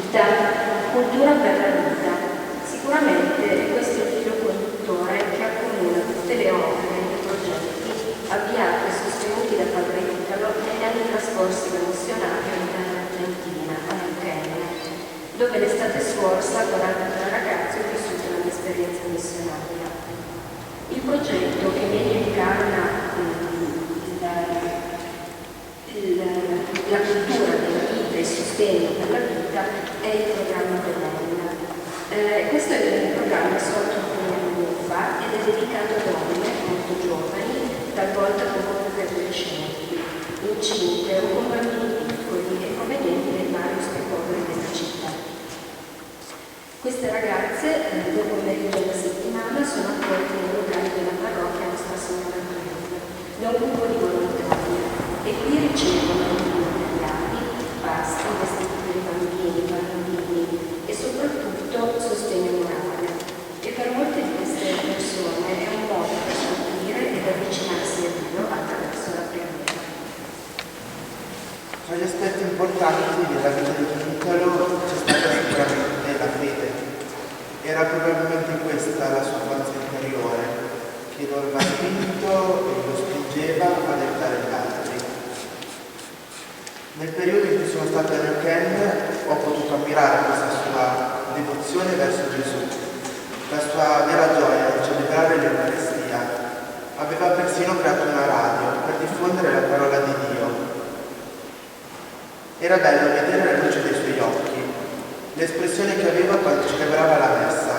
vita, cultura per la vita. Sicuramente è questo il filo conduttore che accomuna tutte le opere e i progetti avviati e sostenuti da Padre Italo negli anni trascorsi da missionario in Argentina, a Neuquén, dove l'estate scorsa 43 ragazzi ho vissuto la mia esperienza missionaria. Il progetto che meglio incarna la cultura della vita e il sostegno per la vita è il programma Bellella. Questo è il programma sorto alcuni anni fa ed è dedicato a donne molto giovani, talvolta con coppie adolescenti, incinte o con bambini piccoli e provenienti dai vari poveri della città. Queste ragazze, dopo pomeriggio della settimana, sono accolte nei locali della parrocchia Nostra Signora del Regno, da un gruppo di volontari, e qui ricevono materiali, pasti, vestiti per i bambini e soprattutto sostegno morale. E per molte di queste persone è un modo per scoprire ed avvicinarsi a Dio attraverso la preghiera. Tra gli aspetti importanti della vita di Don Italo c'è stata sicuramente la fede. Era probabilmente questa la sua forza interiore, che lo aveva spinto e lo spingeva ad aiutare gli altri. Nel periodo in cui sono stato a Neuquén ho potuto ammirare questa sua devozione verso Gesù, la sua vera gioia di celebrare l'Eucaristia. Aveva persino creato una radio per diffondere la parola di Dio. Era bello vedere la luce dei suoi occhi, l'espressione che aveva quando celebrava la messa.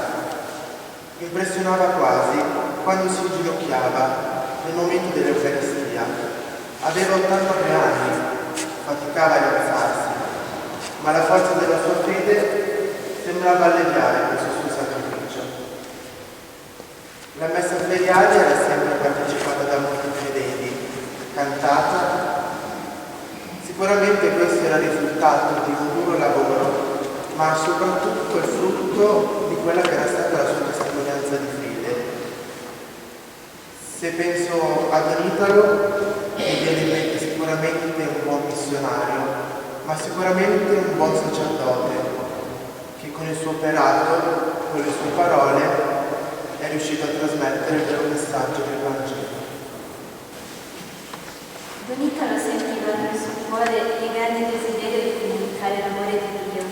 Impressionava quasi quando si inginocchiava nel momento dell'Eucaristia. Aveva 89 anni, faticava a rialzarsi, ma la forza della sua fede sembrava alleviare questo suo sacrificio. La messa feriale era sempre partecipata da molti fedeli, cantata. Sicuramente questo era il risultato di un duro lavoro, ma soprattutto il frutto di quella che era stata la sua testimonianza di fede. Se penso a Don Italo, mi viene in mente sicuramente un buon missionario, ma sicuramente un buon sacerdote, che con il suo operato, con le sue parole, è riuscito a trasmettere il vero messaggio del Vangelo. Don Italo sentiva nel suo cuore il grande desiderio di comunicare l'amore di Dio.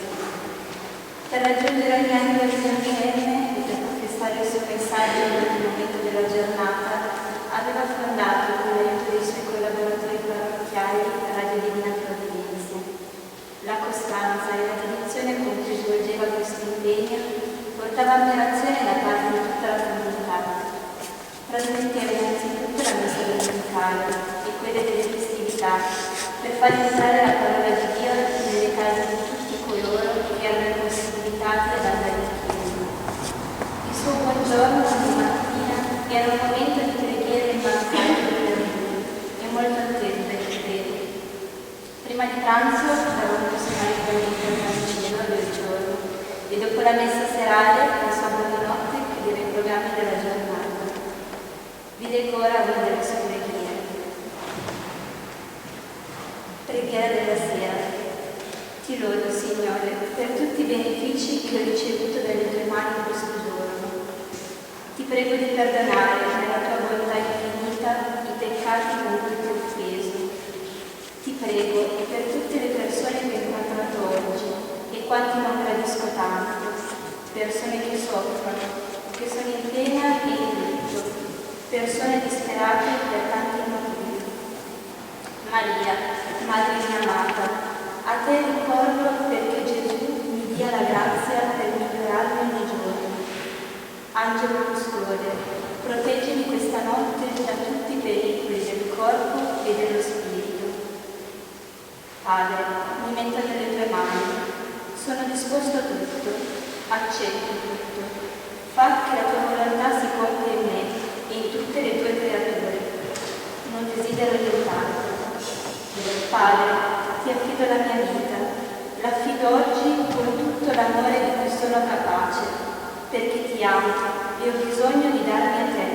Per raggiungere ogni angolo di Neuquén e per confessare il suo messaggio in ogni momento della giornata, aveva fondato con l'aiuto dei suoi collaboratori parrocchiali Radio Divina Provvidenza. La costanza e la dedizione con cui svolgeva questo impegno portava ammirazione da parte di tutta la comunità. Trasmetteva innanzitutto la messa domenicale e quelle delle festività per far entrare la parola di Dio nelle case di tutti coloro che erano impossibilitati ad andare in chiesa. Il suo buongiorno ogni mattina era un momento di preghiera immancabile per lui e molto atteso dai fedeli. Prima di pranzo dava un personalmente al Vangelo del giorno e dopo la messa serale la sua buonanotte chiudeva i programmi della giornata. Vi leggo ora una delle sue preghiere. Preghiera della sera. Ti lodo, Signore, per tutti i benefici che ho ricevuto dalle tue mani in questo giorno. Ti prego di perdonare nella tua bontà infinita i peccati con cui ti ho offeso. Ti prego per tutte le persone che ho incontrato oggi e quanti non gradisco tanto, persone che soffrono, che sono in pena e in lutto, persone disperate per tanti motivi. Maria, Madre mia amata, a te ricorro perché Gesù mi dia la grazia per migliorarmi ogni giorno. Angelo custode, proteggimi questa notte da tutti i pericoli del corpo e dello spirito. Padre, mi metto nelle tue mani, sono disposto a tutto, accetto tutto. Fa che la tua volontà si compia in me e in tutte le tue creature. Non desidero nient'altro. Padre, ti affido la mia vita, l'affido oggi con tutto l'amore di cui sono capace, perché ti amo e ho bisogno di darmi a te,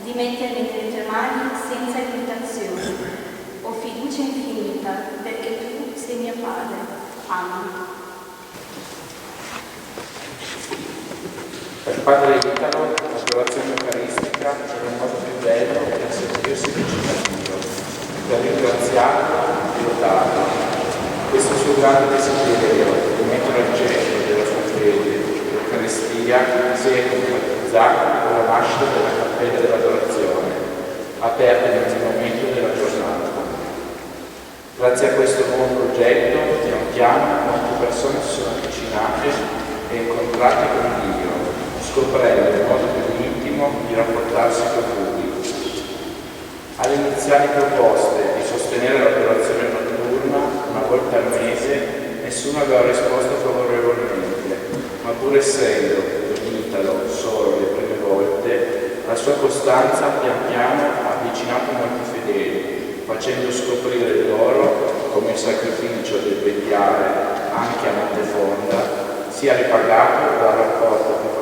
di mettermi nelle tue mani senza esitazione. Ho fiducia infinita, perché tu sei mio Padre. Amen. padre Italo, l'adorazione eucaristica è un modo più bello per sentirsi vicino a Dio, per ringraziarlo e lodarlo. Questo suo grande desiderio di mettere al centro della sua fede, l'Eucaristia, si è concretizzato con la nascita della Cappella dell'Adorazione, aperta in ogni momento della giornata. Grazie a questo nuovo progetto, pian piano, molte persone si sono avvicinate e incontrate con Dio, scoprendo in modo più intimo di rapportarsi con Lui. Alle iniziali proposte di sostenere l'adorazione notturna una volta al mese, nessuno aveva risposto favorevolmente, ma pur essendo per Italo solo le prime volte, la sua costanza pian piano ha avvicinato molti fedeli, facendo scoprire loro come il sacrificio del vegliare anche a notte fonda sia ripagato dal rapporto più